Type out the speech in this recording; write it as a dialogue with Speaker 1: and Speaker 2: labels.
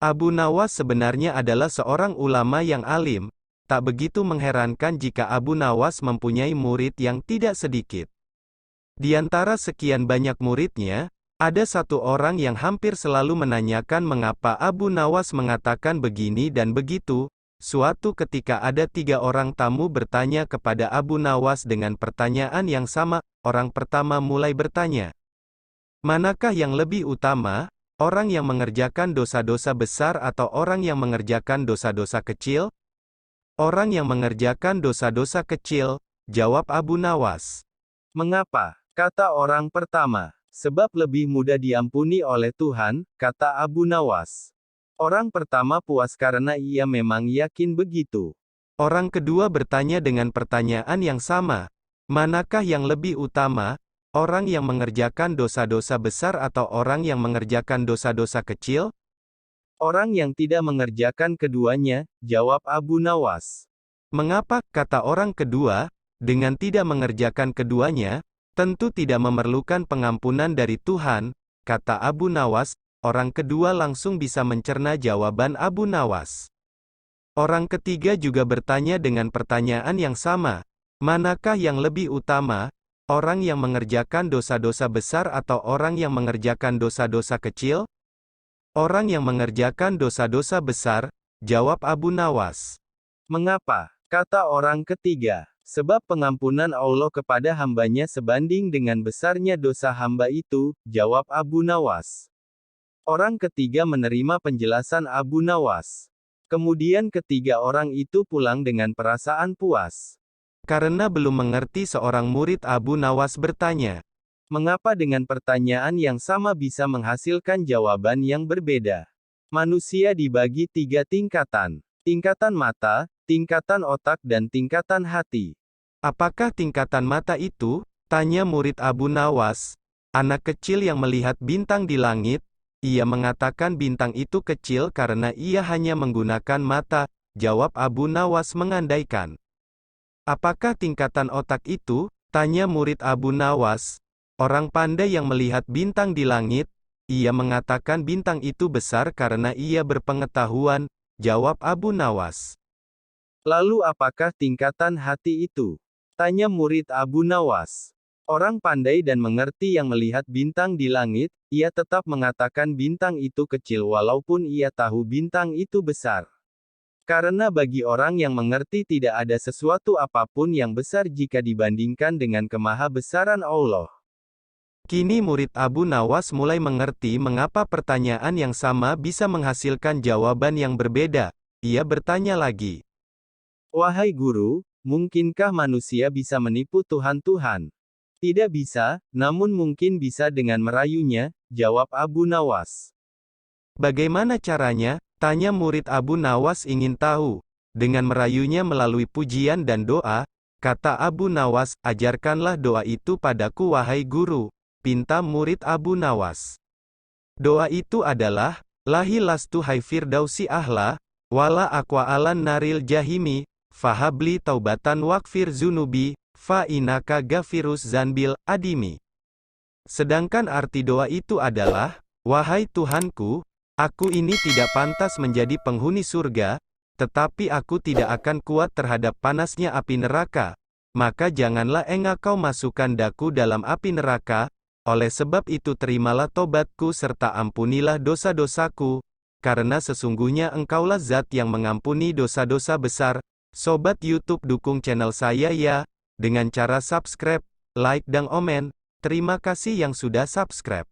Speaker 1: Abu Nawas sebenarnya adalah seorang ulama yang alim. Tak begitu mengherankan jika Abu Nawas mempunyai murid yang tidak sedikit. Di antara sekian banyak muridnya, ada satu orang yang hampir selalu menanyakan mengapa Abu Nawas mengatakan begini dan begitu. Suatu ketika ada 3 orang tamu bertanya kepada Abu Nawas dengan pertanyaan yang sama. Orang pertama mulai bertanya, manakah yang lebih utama, orang yang mengerjakan dosa-dosa besar atau orang yang mengerjakan dosa-dosa kecil? Orang yang mengerjakan dosa-dosa kecil, jawab Abu Nawas.
Speaker 2: Mengapa? Kata orang pertama. Sebab lebih mudah diampuni oleh Tuhan, kata Abu Nawas. Orang pertama puas karena ia memang yakin begitu.
Speaker 1: Orang kedua bertanya dengan pertanyaan yang sama. Manakah yang lebih utama, orang yang mengerjakan dosa-dosa besar atau orang yang mengerjakan dosa-dosa kecil?
Speaker 2: Orang yang tidak mengerjakan keduanya, jawab Abu Nawas.
Speaker 1: Mengapa, kata orang kedua, dengan tidak mengerjakan keduanya, tentu tidak memerlukan pengampunan dari Tuhan, kata Abu Nawas. Orang kedua langsung bisa mencerna jawaban Abu Nawas. Orang ketiga juga bertanya dengan pertanyaan yang sama. Manakah yang lebih utama, orang yang mengerjakan dosa-dosa besar atau orang yang mengerjakan dosa-dosa kecil? Orang yang mengerjakan dosa-dosa besar, jawab Abu Nawas.
Speaker 2: Mengapa? Kata orang ketiga. Sebab pengampunan Allah kepada hambanya sebanding dengan besarnya dosa hamba itu, jawab Abu Nawas. Orang ketiga menerima penjelasan Abu Nawas. Kemudian ketiga orang itu pulang dengan perasaan puas.
Speaker 1: Karena belum mengerti, seorang murid Abu Nawas bertanya,
Speaker 2: mengapa dengan pertanyaan yang sama bisa menghasilkan jawaban yang berbeda? Manusia dibagi 3 tingkatan. Tingkatan mata, tingkatan otak dan tingkatan hati.
Speaker 1: Apakah tingkatan mata itu? Tanya murid Abu Nawas. Anak kecil yang melihat bintang di langit. Ia mengatakan bintang itu kecil karena ia hanya menggunakan mata, jawab Abu Nawas mengandaikan. Apakah tingkatan otak itu? Tanya murid Abu Nawas. Orang pandai yang melihat bintang di langit. Ia mengatakan bintang itu besar karena ia berpengetahuan, jawab Abu Nawas.
Speaker 2: Lalu apakah tingkatan hati itu? Tanya murid Abu Nawas. Orang pandai dan mengerti yang melihat bintang di langit, ia tetap mengatakan bintang itu kecil walaupun ia tahu bintang itu besar. Karena bagi orang yang mengerti tidak ada sesuatu apapun yang besar jika dibandingkan dengan kemahabesaran Allah.
Speaker 1: Kini murid Abu Nawas mulai mengerti mengapa pertanyaan yang sama bisa menghasilkan jawaban yang berbeda. Ia bertanya lagi.
Speaker 2: Wahai guru, mungkinkah manusia bisa menipu Tuhan-Tuhan? Tidak bisa, namun mungkin bisa dengan merayunya, jawab Abu Nawas.
Speaker 1: Bagaimana caranya? Tanya murid Abu Nawas ingin tahu. Dengan merayunya melalui pujian dan doa, kata Abu Nawas, ajarkanlah doa itu padaku wahai guru, pinta murid Abu Nawas. Doa itu adalah, lahi lastu hai firdausi ahla, wala aqwa alan naril jahimi, fahabli taubatan wakfir zunubi, fa inaka gafirus zanbil adimi. Sedangkan arti doa itu adalah, wahai Tuhanku, aku ini tidak pantas menjadi penghuni surga, tetapi aku tidak akan kuat terhadap panasnya api neraka, maka janganlah engkau masukkan daku dalam api neraka, oleh sebab itu terimalah tobatku serta ampunilah dosa-dosaku, karena sesungguhnya engkaulah zat yang mengampuni dosa-dosa besar. Sobat YouTube, dukung channel saya ya, dengan cara subscribe, like dan komen. Terima kasih yang sudah subscribe.